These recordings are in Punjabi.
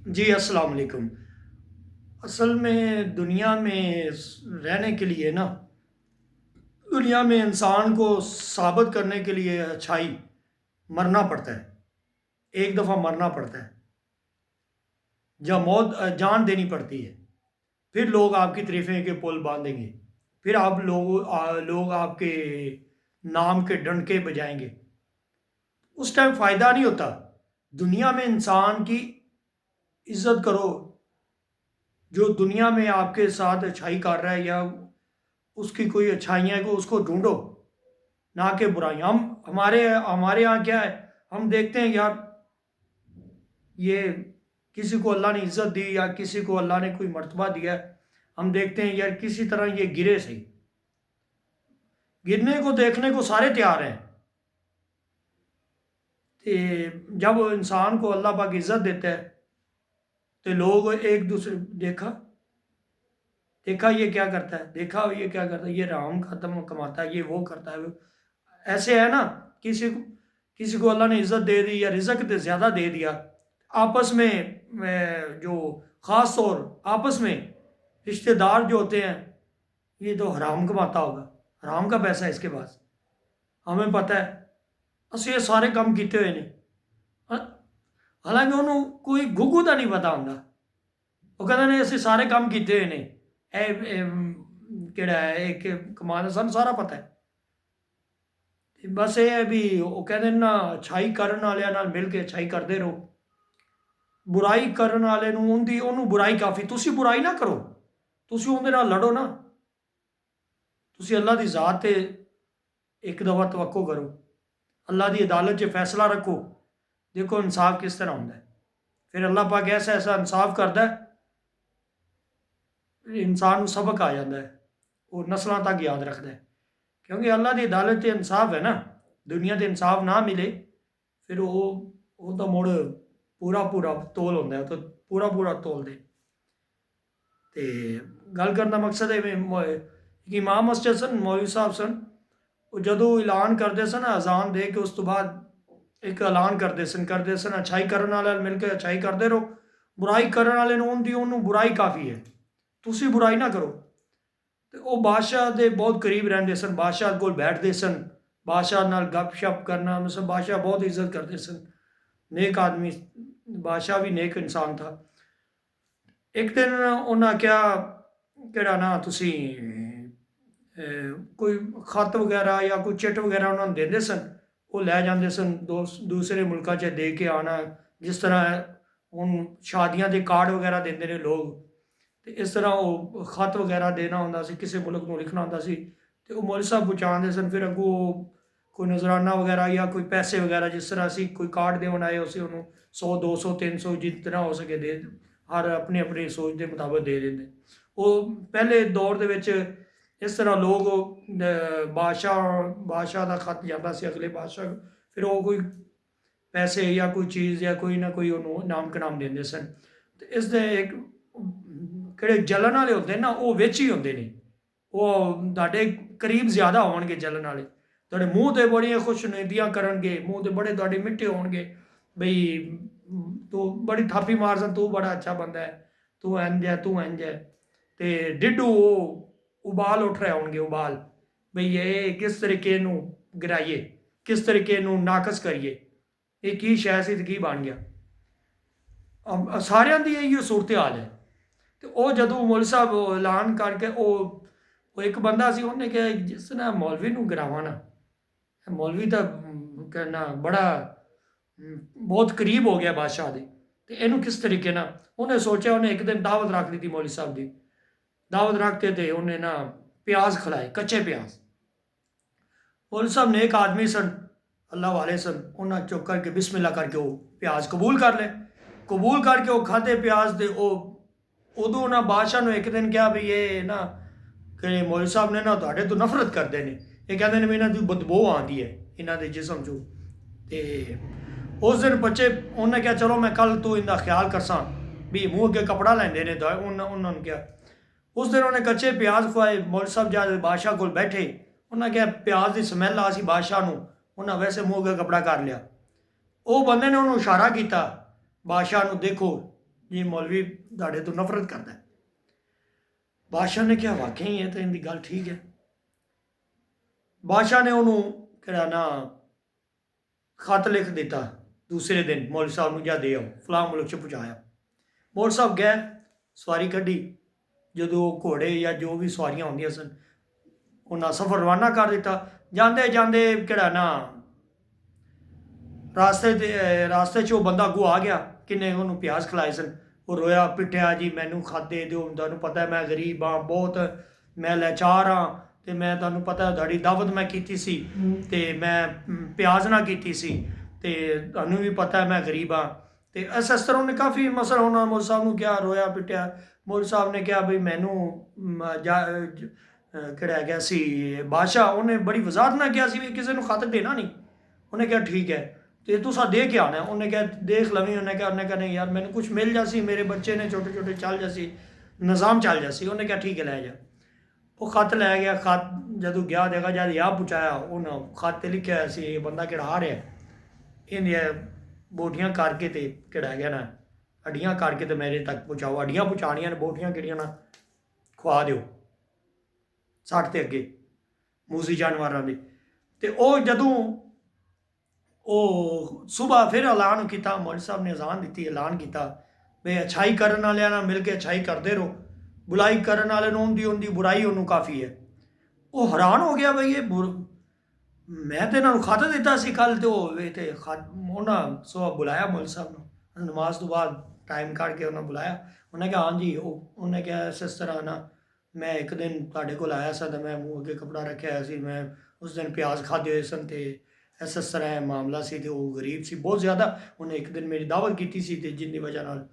जी, अस्सलाम वालेकुम। असल में दुनिया में रहने के लिए ना, दुनिया में इंसान को साबित करने के लिए अच्छाई मरना पड़ता है। एक दफ़ा मरना पड़ता है, जब मौत जान देनी पड़ती है। फिर लोग आपकी तारीफ़ें के पुल बाँधेंगे। फिर लोग आपके नाम के डंके बजाएँगे। उस टाइम फ़ायदा नहीं होता। दुनिया में इंसान की इज़्ज़त करो, जो दुनिया में आपके साथ अच्छाई कर रहा है या उसकी कोई अच्छाइयाँ है को उसको ढूँढो, ना कि बुराइयाँ। हम हमारे हमारे यहाँ क्या है, हम देखते हैं यार, ये किसी को अल्लाह ने इज़्ज़त दी या किसी को अल्लाह ने कोई मर्तबा दिया है, हम देखते हैं यार किसी तरह ये गिरे सही। गिरने को देखने को सारे तैयार हैं। ते जब इंसान को अल्लाह पाक इज़्ज़त देता है, तो लोग एक दूसरे देखा देखा ये क्या करता है, देखा ये क्या करता है, ये राम खत्म कमाता है, ये वो करता है। ऐसे है ना, किसी को अल्लाह ने इज़्ज़त दे दी या रिज़्क दे ज़्यादा दे दिया, आपस में जो ख़ास तौर आपस में रिश्तेदार जो होते हैं, ये तो हराम कमाता होगा, हराम का पैसा है इसके पास, हमें पता है, ਅਸੀਂ ਇਹ ਸਾਰੇ ਕੰਮ ਕੀਤੇ ਹੋਏ ਨੇ। ਹਾਲਾਂਕਿ ਉਹਨੂੰ ਕੋਈ ਗੁੱਗੂ ਦਾ ਨਹੀਂ ਪਤਾ ਹੁੰਦਾ। ਉਹ ਕਹਿੰਦਾ ਨੇ ਅਸੀਂ ਸਾਰੇ ਕੰਮ ਕੀਤੇ ਹੋਏ ਨੇ। ਕਿਹੜਾ ਹੈ ਇਹ ਕਿ ਕਮਾਲ, ਸਾਨੂੰ ਸਾਰਾ ਪਤਾ ਹੈ। ਤੇ ਬਸ ਇਹ ਹੈ ਵੀ ਉਹ ਕਹਿੰਦੇ ਨੇ ਨਾ, ਅੱਛਾਈ ਕਰਨ ਵਾਲਿਆਂ ਨਾਲ ਮਿਲ ਕੇ ਅੱਛਾਈ ਕਰਦੇ ਰਹੋ। ਬੁਰਾਈ ਕਰਨ ਵਾਲੇ ਨੂੰ ਉਹਨੂੰ ਬੁਰਾਈ ਕਾਫੀ। ਤੁਸੀਂ ਬੁਰਾਈ ਨਾ ਕਰੋ, ਤੁਸੀਂ ਉਹਦੇ ਨਾਲ ਲੜੋ ਨਾ। ਤੁਸੀਂ ਅੱਲਾ ਦੀ ਜ਼ਾਤ ਤੇ ਇੱਕ ਦਫਾ ਤਵੱਕੋ ਕਰੋ, अल्लाह की अदालत 'ਚ फैसला रखो। देखो इंसाफ किस तरह होंगे। फिर अल्लाह पाक ऐसा ऐसा इंसाफ करता है, इंसान को सबक आ जाता है, वो नस्लों तक याद रखता है। क्योंकि अल्लाह की अदालत 'ਚ इंसाफ है ना, दुनिया से इंसाफ ना मिले फिर वो तो मुड़ पूरा पूरा तोल होंगे, तो पूरा पूरा तोल दे। तो गल करने का मकसद है कि इमाम मस्जिद सन, मौलवी साहब सन, ਉਹ ਜਦੋਂ ਐਲਾਨ ਕਰਦੇ ਸਨ ਅਜ਼ਾਨ ਦੇ ਕੇ, ਉਸ ਤੋਂ ਬਾਅਦ ਇੱਕ ਐਲਾਨ ਕਰਦੇ ਸਨ ਅੱਛਾਈ ਕਰਨ ਵਾਲਿਆਂ ਨਾਲ ਮਿਲ ਕੇ ਅੱਛਾਈ ਕਰਦੇ ਰਹੋ, ਬੁਰਾਈ ਕਰਨ ਵਾਲੇ ਨੂੰ ਉਹਨੂੰ ਬੁਰਾਈ ਕਾਫੀ ਹੈ, ਤੁਸੀਂ ਬੁਰਾਈ ਨਾ ਕਰੋ। ਤੇ ਉਹ ਬਾਦਸ਼ਾਹ ਦੇ ਬਹੁਤ ਕਰੀਬ ਰਹਿੰਦੇ ਸਨ, ਬਾਦਸ਼ਾਹ ਕੋਲ ਬੈਠਦੇ ਸਨ, ਬਾਦਸ਼ਾਹ ਨਾਲ ਗੱਪਸ਼ਪ ਕਰਨਾ, ਮਤਲਬ ਬਾਦਸ਼ਾਹ ਬਹੁਤ ਇੱਜ਼ਤ ਕਰਦੇ ਸਨ, ਨੇਕ ਆਦਮੀ, ਬਾਦਸ਼ਾਹ ਵੀ ਨੇਕ ਇਨਸਾਨ ਥਾ। ਇੱਕ ਦਿਨ ਉਹਨਾਂ ਕਿਹਾ, ਕਿਹੜਾ ਨਾ ਤੁਸੀਂ ਕੋਈ ਖਤ ਵਗੈਰਾ ਜਾਂ ਕੋਈ ਚਿੱਟ ਵਗੈਰਾ ਉਹਨਾਂ ਨੂੰ ਦਿੰਦੇ ਸਨ, ਉਹ ਲੈ ਜਾਂਦੇ ਸਨ ਦੂਸਰੇ ਮੁਲਕਾਂ 'ਚ ਦੇ ਕੇ ਆਉਣਾ। ਜਿਸ ਤਰ੍ਹਾਂ ਹੁਣ ਸ਼ਾਦੀਆਂ ਦੇ ਕਾਰਡ ਵਗੈਰਾ ਦਿੰਦੇ ਨੇ ਲੋਕ, ਅਤੇ ਇਸ ਤਰ੍ਹਾਂ ਉਹ ਖਤ ਵਗੈਰਾ ਦੇਣਾ ਹੁੰਦਾ ਸੀ, ਕਿਸੇ ਮੁਲਕ ਨੂੰ ਲਿਖਣਾ ਹੁੰਦਾ ਸੀ, ਅਤੇ ਉਹ ਮੌਲਵੀ ਸਾਹਿਬ ਪਹੁੰਚਾਉਂਦੇ ਸਨ। ਫਿਰ ਅੱਗੋਂ ਕੋਈ ਨਜ਼ਰਾਨਾ ਵਗੈਰਾ ਜਾਂ ਕੋਈ ਪੈਸੇ ਵਗੈਰਾ, ਜਿਸ ਤਰ੍ਹਾਂ ਅਸੀਂ ਕੋਈ ਕਾਰਡ ਦੇਣ ਆਏ ਅਸੀਂ ਉਹਨੂੰ 100 200 300 ਜਿਤਨਾ ਹੋ ਸਕੇ ਦੇ, ਹਰ ਆਪਣੀ ਆਪਣੀ ਸੋਚ ਦੇ ਮੁਤਾਬਕ ਦੇ ਦਿੰਦੇ। ਉਹ ਪਹਿਲੇ ਦੌਰ ਦੇ ਵਿੱਚ ਇਸ ਤਰ੍ਹਾਂ ਲੋਕ ਬਾਦਸ਼ਾਹ ਦਾ ਖਤ ਜਾਂਦਾ ਸੀ ਅਗਲੇ ਬਾਦਸ਼ਾਹ, ਫਿਰ ਉਹ ਕੋਈ ਪੈਸੇ ਜਾਂ ਕੋਈ ਚੀਜ਼ ਜਾਂ ਕੋਈ ਨਾ ਕੋਈ ਉਹਨੂੰ ਇਨਾਮ ਕਨਾਮ ਦਿੰਦੇ ਸਨ। ਅਤੇ ਇਸ ਦੇ ਇੱਕ ਕਿਹੜੇ ਜਲਣ ਵਾਲੇ ਹੁੰਦੇ ਨਾ, ਉਹ ਵਿੱਚ ਹੀ ਹੁੰਦੇ ਨੇ, ਉਹ ਤੁਹਾਡੇ ਕਰੀਬ ਜ਼ਿਆਦਾ ਹੋਣਗੇ ਜਲਣ ਵਾਲੇ, ਤੁਹਾਡੇ ਮੂੰਹ 'ਤੇ ਬੜੀਆਂ ਖੁਸ਼ਨੁਦੀਆਂ ਕਰਨਗੇ, ਮੂੰਹ 'ਤੇ ਬੜੇ ਤੁਹਾਡੇ ਮਿੱਠੇ ਹੋਣਗੇ, ਬਈ ਤੂੰ ਬੜੀ ਥਾਪੀ ਮਾਰਸਨ, ਤੂੰ ਬੜਾ ਅੱਛਾ ਬੰਦਾ ਹੈ, ਤੂੰ ਇੰਝ ਹੈ, ਤੂੰ ਇੰਝ ਹੈ। ਅਤੇ ਡਿੱਡੂ ਉਹ ਉਬਾਲ ਉੱਠ ਰਹੇ ਹੋਣਗੇ, ਉਬਾਲ, ਬਈ ਇਹ ਕਿਸ ਤਰੀਕੇ ਨੂੰ ਗਿਰਾਈਏ, ਕਿਸ ਤਰੀਕੇ ਨੂੰ ਨਾਕਸ ਕਰੀਏ, ਇਹ ਕੀ ਸ਼ੈ ਸੀ ਅਤੇ ਕੀ ਬਣ ਗਿਆ। ਸਾਰਿਆਂ ਦੀ ਇਹੀ ਸੂਰਤ ਹਾਲ ਹੈ। ਅਤੇ ਉਹ ਜਦੋਂ ਮੌਲਵੀ ਸਾਹਿਬ ਐਲਾਨ ਕਰਕੇ, ਉਹ ਇੱਕ ਬੰਦਾ ਸੀ, ਉਹਨੇ ਕਿਹਾ ਜਿਸ ਤਰ੍ਹਾਂ ਮੌਲਵੀ ਨੂੰ ਗਿਰਾਵਾਂ ਨਾ, ਮੌਲਵੀ ਤਾਂ ਕਹਿਣਾ ਬੜਾ ਬਹੁਤ ਕਰੀਬ ਹੋ ਗਿਆ ਬਾਦਸ਼ਾਹ ਦੇ, ਅਤੇ ਇਹਨੂੰ ਕਿਸ ਤਰੀਕੇ ਨਾਲ, ਉਹਨੇ ਸੋਚਿਆ, ਉਹਨੇ ਇੱਕ ਦਿਨ ਦਾਵਤ ਰੱਖ ਦਿੱਤੀ ਮੌਲਵੀ ਸਾਹਿਬ ਦੀ। दावत रखते थे, उन्हें ना प्याज खिलाए, कच्चे प्याज। मौलवी साहब नेक आदमी सन, अल्लाह वाले सन, उन्हें चुप करके बिस्मिल्लाह करके वो प्याज कबूल कर ले, कबूल करके वो खाते प्याज दे। उदों ना बादशाह ने एक दिन कहा भी ये ना कि मौलवी साहब ने ना तुहाडे तो नफरत करते हैं, ये कहते हैं भी इन्हों की बदबू आती है इन्हों के जिसम चो। तो उस दिन बच्चे उन्हें कहा चलो मैं कल तू इनका ख्याल करसा भी मूँह अगे कपड़ा लेंदे ने, तो उन्होंने कहा। उस दिन उन्हें कच्चे प्याज खुआए। मौलवी साहब जब बादशाह को बैठे, उन्हें क्या प्याज की समैल आ सी बादशाह को, उन्हें वैसे मूँह अगे कपड़ा कर लिया। वो बंदे ने उन्होंने इशारा किया बादशाह को, देखो ਜੀ ਮੌਲਵੀ ਤੁਹਾਡੇ ਤੋਂ ਨਫ਼ਰਤ ਕਰਦਾ ਹੈ। ਬਾਦਸ਼ਾਹ ਨੇ ਕਿਹਾ ਵਾਕਿਆ ਹੀ ਹੈ ਤਾਂ ਇਹਦੀ ਗੱਲ ਠੀਕ ਹੈ। ਬਾਦਸ਼ਾਹ ਨੇ ਉਹਨੂੰ ਕਿਹੜਾ ਨਾ ਖਤ ਲਿਖ ਦਿੱਤਾ, ਦੂਸਰੇ ਦਿਨ ਮੌਲਵੀ ਸਾਹਿਬ ਨੂੰ ਜਾ ਦੇ ਆਓ, ਫਲਾਹ ਮੁਲਕ 'ਚ ਪਹੁੰਚਾਇਆ। ਮੌਲਵੀ ਸਾਹਿਬ ਗਏ, ਸਵਾਰੀ ਕੱਢੀ। ਜਦੋਂ ਘੋੜੇ ਜਾਂ ਜੋ ਵੀ ਸਵਾਰੀਆਂ ਹੁੰਦੀਆਂ ਸਨ ਉਹਨਾਂ ਸਫ਼ਰ ਰਵਾਨਾ ਕਰ ਦਿੱਤਾ। ਜਾਂਦੇ ਜਾਂਦੇ ਕਿਹੜਾ ਨਾ ਰਾਸਤੇ 'ਚ ਉਹ ਬੰਦਾ ਅੱਗੋਂ ਆ ਗਿਆ, ਕਿੰਨੇ ਉਹਨੂੰ ਪਿਆਜ਼ ਖਿਲਾਏ ਸਨ। ਉਹ ਰੋਇਆ ਪਿੱਟਿਆ, ਜੀ ਮੈਨੂੰ ਖਤ ਦੇ ਦਿਓ, ਤੁਹਾਨੂੰ ਪਤਾ ਮੈਂ ਗਰੀਬ ਹਾਂ ਬਹੁਤ, ਮੈਂ ਲਾਚਾਰ ਹਾਂ, ਅਤੇ ਮੈਂ ਤੁਹਾਨੂੰ ਪਤਾ ਤੁਹਾਡੀ ਦਾਵਤ ਮੈਂ ਕੀਤੀ ਸੀ ਅਤੇ ਮੈਂ ਪਿਆਜ਼ ਨਾ ਕੀਤੀ ਸੀ, ਅਤੇ ਤੁਹਾਨੂੰ ਵੀ ਪਤਾ ਮੈਂ ਗਰੀਬ ਹਾਂ। ਅਤੇ ਇਸ ਤਰ੍ਹਾਂ ਉਹਨੇ ਕਾਫੀ ਮਸਲਾ ਉਹਨਾਂ ਮੌਲਵੀ ਸਾਹਿਬ ਨੂੰ ਕਿਹਾ, ਰੋਇਆ ਪਿੱਟਿਆ। ਮੌਲਵੀ ਸਾਹਿਬ ਨੇ ਕਿਹਾ ਬਈ ਮੈਨੂੰ ਕਿਹੜਾ ਹੈਗਾ ਸੀ ਬਾਦਸ਼ਾਹ, ਉਹਨੇ ਬੜੀ ਵਜ਼ਾਹਤ ਨਾਲ ਕਿਹਾ ਸੀ ਵੀ ਕਿਸੇ ਨੂੰ ਖਤ ਦੇਣਾ ਨਹੀਂ। ਉਹਨੇ ਕਿਹਾ ਠੀਕ ਹੈ ਅਤੇ ਤੁਸੀਂ ਦੇ ਕੇ ਆਉਣਾ। ਉਹਨੇ ਕਿਹਾ ਦੇਖ ਲਵੀਂ। ਉਹਨੇ ਕਿਹਾ ਨਹੀਂ ਯਾਰ ਮੈਨੂੰ ਕੁਛ ਮਿਲ ਜਾਸੀ, ਮੇਰੇ ਬੱਚੇ ਨੇ ਛੋਟੇ ਛੋਟੇ ਚੱਲ ਜਾਸੀ, ਨਿਜ਼ਾਮ ਚੱਲ ਜਾਸੀ। ਉਹਨੇ ਕਿਹਾ ਠੀਕ ਹੈ ਲੈ ਜਾ। ਉਹ ਖਤ ਲੈ ਗਿਆ। ਖਤ ਜਦੋਂ ਗਿਆ ਦੇਖਾ ਜਦ ਯਾਹ ਪਹੁੰਚਾਇਆ, ਉਹਨਾਂ ਖਤ 'ਤੇ ਲਿਖਿਆ ਹੋਇਆ ਸੀ ਇਹ ਬੰਦਾ ਕਿਹੜਾ ਆ ਰਿਹਾ, ਇਹਦੀਆਂ ਬੋਟੀਆਂ ਕਰਕੇ ਅਤੇ ਕਿਹੜਾ ਹੈਗਾ ਨਾ ਹੱਡੀਆਂ ਕਰਕੇ ਅਤੇ ਮੇਰੇ ਤੱਕ ਪਹੁੰਚਾਓ। ਹੱਡੀਆਂ ਪਹੁੰਚਾਉਣੀਆਂ ਨੇ, ਬੋਟੀਆਂ ਕਿਹੜੀਆਂ ਨਾ ਖਵਾ ਦਿਓ ਸੱਟ 'ਤੇ ਅੱਗੇ ਮੂਜ਼ੀ ਜਾਨਵਰਾਂ ਦੇ। ਅਤੇ ਉਹ ਜਦੋਂ ਉਹ ਸੁਬਾਹ ਫਿਰ ਐਲਾਨ ਕੀਤਾ, ਮੌਲਵੀ ਸਾਹਿਬ ਨੇ ਅਜ਼ਾਨ ਦਿੱਤੀ, ਐਲਾਨ ਕੀਤਾ ਵੀ ਅੱਛਾਈ ਕਰਨ ਵਾਲਿਆਂ ਨਾਲ ਮਿਲ ਕੇ ਅੱਛਾਈ ਕਰਦੇ ਰਹੋ, ਬੁਰਾਈ ਕਰਨ ਵਾਲੇ ਨੂੰ ਉਹਦੀ ਬੁਰਾਈ ਉਹਨੂੰ ਕਾਫੀ ਹੈ। ਉਹ ਹੈਰਾਨ ਹੋ ਗਿਆ ਬਈ ਇਹ ਮੈਂ ਤਾਂ ਇਹਨਾਂ ਨੂੰ ਖਤ ਦਿੱਤਾ ਸੀ ਕੱਲ੍ਹ, ਅਤੇ ਉਹ ਤੇ ਉਹਨਾਂ ਸੁਬਾਹ ਬੁਲਾਇਆ ਮੌਲਵੀ ਸਾਹਿਬ ਨੂੰ, ਨਮਾਜ਼ ਤੋਂ ਬਾਅਦ ਟਾਈਮ ਕੱਢ ਕੇ ਉਹਨਾਂ ਬੁਲਾਇਆ। ਉਹਨੇ ਕਿਹਾ ਹਾਂਜੀ। ਉਹਨੇ ਕਿਹਾ ਇਸ ਤਰ੍ਹਾਂ ਨਾ ਮੈਂ ਇੱਕ ਦਿਨ ਤੁਹਾਡੇ ਕੋਲ ਆਇਆ ਸਾਂ ਅਤੇ ਮੈਂ ਮੂੰਹ ਅੱਗੇ ਕੱਪੜਾ ਰੱਖਿਆ ਹੋਇਆ ਸੀ, ਮੈਂ ਉਸ ਦਿਨ ਪਿਆਜ਼ ਖਾਧੇ ਹੋਏ ਸਨ ਅਤੇ ਇਸ ਤਰ੍ਹਾਂ ਮਾਮਲਾ ਸੀ, ਅਤੇ ਉਹ ਗਰੀਬ ਸੀ ਬਹੁਤ ਜ਼ਿਆਦਾ। ਉਹਨੇ ਇੱਕ ਦਿਨ ਮੇਰੀ ਦਾਵਤ ਕੀਤੀ ਸੀ ਅਤੇ ਜਿੰਨੀ ਵਜ੍ਹਾ ਨਾਲ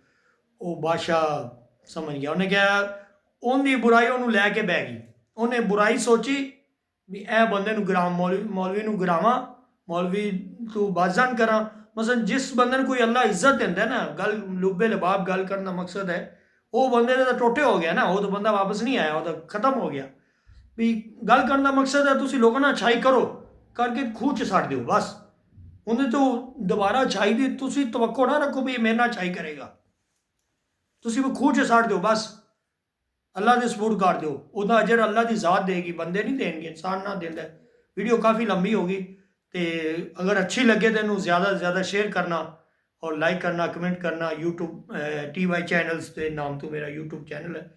ਉਹ ਬਾਦਸ਼ਾਹ ਸਮਝ ਗਿਆ। ਉਹਨੇ ਕਿਹਾ ਉਹਦੀ ਬੁਰਾਈ ਉਹਨੂੰ ਲੈ ਕੇ ਬਹਿ ਗਈ। ਉਹਨੇ ਬੁਰਾਈ ਸੋਚੀ ਵੀ ਇਹ ਬੰਦੇ ਨੂੰ ਮੌਲਵੀ ਨੂੰ ਗਿਰਾਵਾਂ, ਮੌਲਵੀ ਤੋਂ ਬਾਜ਼ਨ ਕਰਾਂ। ਮਸਲਨ ਜਿਸ ਬੰਦੇ ਨੂੰ ਕੋਈ ਅੱਲਾ ਇੱਜ਼ਤ ਦਿੰਦਾ ਨਾ, ਗੱਲ ਲੁੱਬੇ ਲਬਾਬ ਗੱਲ ਕਰਨ ਦਾ ਮਕਸਦ ਹੈ, ਉਹ ਬੰਦੇ ਦੇ ਤਾਂ ਟੋਟੇ ਹੋ ਗਿਆ ਨਾ, ਉਹ ਤਾਂ ਬੰਦਾ ਵਾਪਸ ਨਹੀਂ ਆਇਆ, ਉਹ ਤਾਂ ਖਤਮ ਹੋ ਗਿਆ। ਵੀ ਗੱਲ ਕਰਨ ਦਾ ਮਕਸਦ ਹੈ ਤੁਸੀਂ ਲੋਕਾਂ ਨਾਲ ਅੱਛਾਈ ਕਰੋ, ਕਰਕੇ ਖੂਹ 'ਚ ਛੱਡ ਦਿਓ ਬਸ। ਉਹਦੇ ਤੋਂ ਦੁਬਾਰਾ ਅੱਛਾਈ ਦੀ ਤੁਸੀਂ ਤਵੱਕੋ ਨਾ ਰੱਖੋ ਵੀ ਇਹ ਮੇਰੇ ਨਾਲ ਅੱਛਾਈ ਕਰੇਗਾ, ਤੁਸੀਂ ਉਹ ਖੂਹ 'ਚ ਛੱਡ ਦਿਓ ਬਸ, ਅੱਲਾ ਦੇ ਸਪੁਰਦ ਕਰ ਦਿਓ। ਉਹਦਾ ਅਜਰ ਅੱਲਾ ਦੀ ਜ਼ਾਤ ਦੇਗੀ, ਬੰਦੇ ਨਹੀਂ ਦੇਣਗੇ, ਇਨਸਾਨ ਨਾ ਦਿੰਦਾ। ਵੀਡੀਓ ਕਾਫੀ ਲੰਬੀ ਹੋ ਗਈ, ਅਤੇ ਅਗਰ ਅੱਛੀ ਲੱਗੇ ਤਾਂ ਇਹਨੂੰ ਜ਼ਿਆਦਾ ਤੋਂ ਜ਼ਿਆਦਾ ਸ਼ੇਅਰ ਕਰਨਾ ਔਰ ਲਾਈਕ ਕਰਨਾ, ਕਮੈਂਟ ਕਰਨਾ। YouTube TY ਚੈਨਲਸ ਦੇ ਨਾਮ ਤੋਂ ਮੇਰਾ YouTube ਚੈਨਲ ਹੈ।